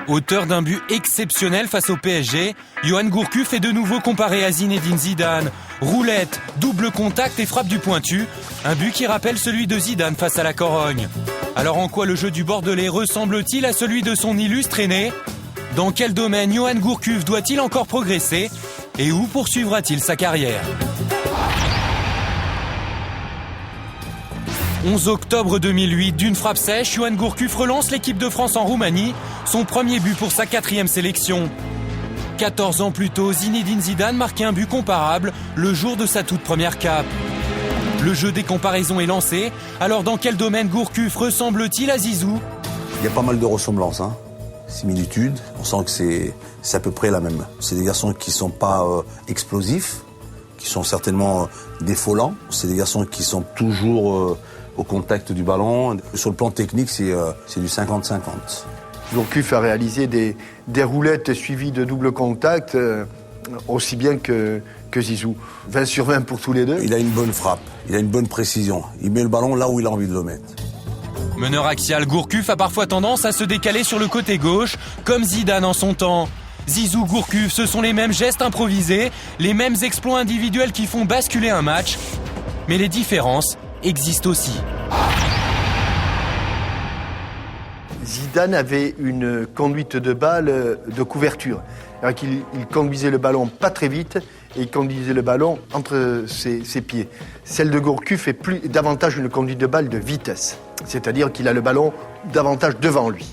Auteur d'un but exceptionnel face au PSG, Yoann Gourcuff est de nouveau comparé à Zinedine Zidane. Roulette, double contact et frappe du pointu, un but qui rappelle celui de Zidane face à la Corogne. Alors en quoi le jeu du Bordelais ressemble-t-il à celui de son illustre aîné ? Dans quel domaine Yoann Gourcuff doit-il encore progresser ? Et où poursuivra-t-il sa carrière ? 11 octobre 2008, d'une frappe sèche, Yoann Gourcuff relance l'équipe de France en Roumanie, son premier but pour sa 4e sélection. 14 ans plus tôt, Zinedine Zidane marquait un but comparable le jour de sa toute première cape. Le jeu des comparaisons est lancé, alors dans quel domaine Gourcuff ressemble-t-il à Zizou ? Il y a pas mal de ressemblances, similitudes, on sent que c'est à peu près la même. C'est des garçons qui sont pas explosifs, qui sont certainement défolants, c'est des garçons qui sont toujours au contact du ballon. Sur le plan technique, c'est du 50-50. Gourcuff a réalisé des roulettes suivies de double contact aussi bien que Zizou. 20 sur 20 pour tous les deux. Il a une bonne frappe, il a une bonne précision. Il met le ballon là où il a envie de le mettre. Meneur axial, Gourcuff a parfois tendance à se décaler sur le côté gauche, comme Zidane en son temps. Zizou, Gourcuff, ce sont les mêmes gestes improvisés, les mêmes exploits individuels qui font basculer un match. Mais les différences existent aussi. Zidane avait une conduite de balle de couverture. Alors qu'il conduisait le ballon pas très vite et il conduisait le ballon entre ses pieds. Celle de Gourcuff est davantage une conduite de balle de vitesse. C'est-à-dire qu'il a le ballon davantage devant lui.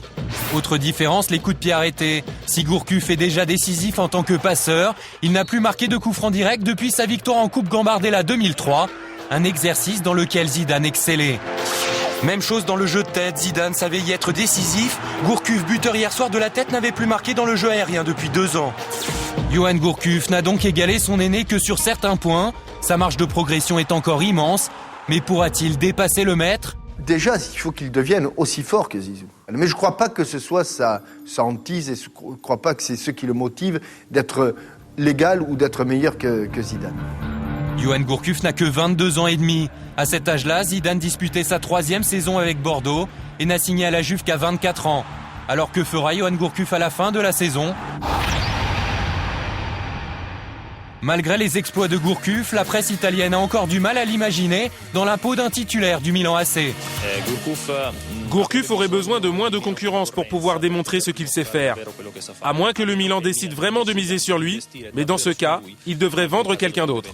Autre différence, les coups de pied arrêtés. Si Gourcuff est déjà décisif en tant que passeur, il n'a plus marqué de coup franc direct depuis sa victoire en Coupe Gambardella 2003. Un exercice dans lequel Zidane excellait. Même chose dans le jeu de tête, Zidane savait y être décisif. Gourcuff, buteur hier soir de la tête, n'avait plus marqué dans le jeu aérien depuis 2 ans. Yoann Gourcuff n'a donc égalé son aîné que sur certains points. Sa marge de progression est encore immense. Mais pourra-t-il dépasser le maître ? Déjà, il faut qu'il devienne aussi fort que Zizou. Mais je ne crois pas que ce soit sa hantise et je ne crois pas que c'est ce qui le motive d'être l'égal ou d'être meilleur que Zidane. Yoann Gourcuff n'a que 22 ans et demi. À cet âge-là, Zidane disputait sa 3e saison avec Bordeaux et n'a signé à la Juve qu'à 24 ans. Alors que fera Yoann Gourcuff à la fin de la saison ? Malgré les exploits de Gourcuff, la presse italienne a encore du mal à l'imaginer dans la peau d'un titulaire du Milan AC. Gourcuff aurait besoin de moins de concurrence pour pouvoir démontrer ce qu'il sait faire. À moins que le Milan décide vraiment de miser sur lui, mais dans ce cas, il devrait vendre quelqu'un d'autre.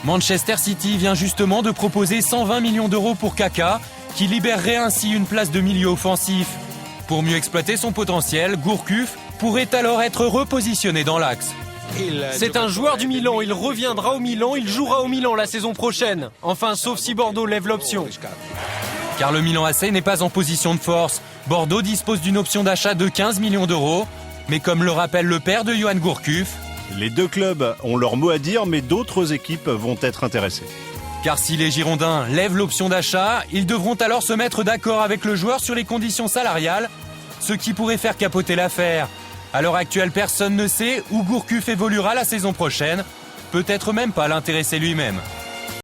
Manchester City vient justement de proposer 120 millions d'euros pour Kaka, qui libérerait ainsi une place de milieu offensif. Pour mieux exploiter son potentiel, Gourcuff pourrait alors être repositionné dans l'axe. C'est un joueur du Milan, il reviendra au Milan, il jouera au Milan la saison prochaine. Enfin, sauf si Bordeaux lève l'option. Car le Milan AC n'est pas en position de force. Bordeaux dispose d'une option d'achat de 15 millions d'euros. Mais comme le rappelle le père de Yoann Gourcuff, les deux clubs ont leur mot à dire, mais d'autres équipes vont être intéressées. Car si les Girondins lèvent l'option d'achat, ils devront alors se mettre d'accord avec le joueur sur les conditions salariales, ce qui pourrait faire capoter l'affaire. À l'heure actuelle, personne ne sait où Gourcuff évoluera la saison prochaine, peut-être même pas l'intéresser lui-même.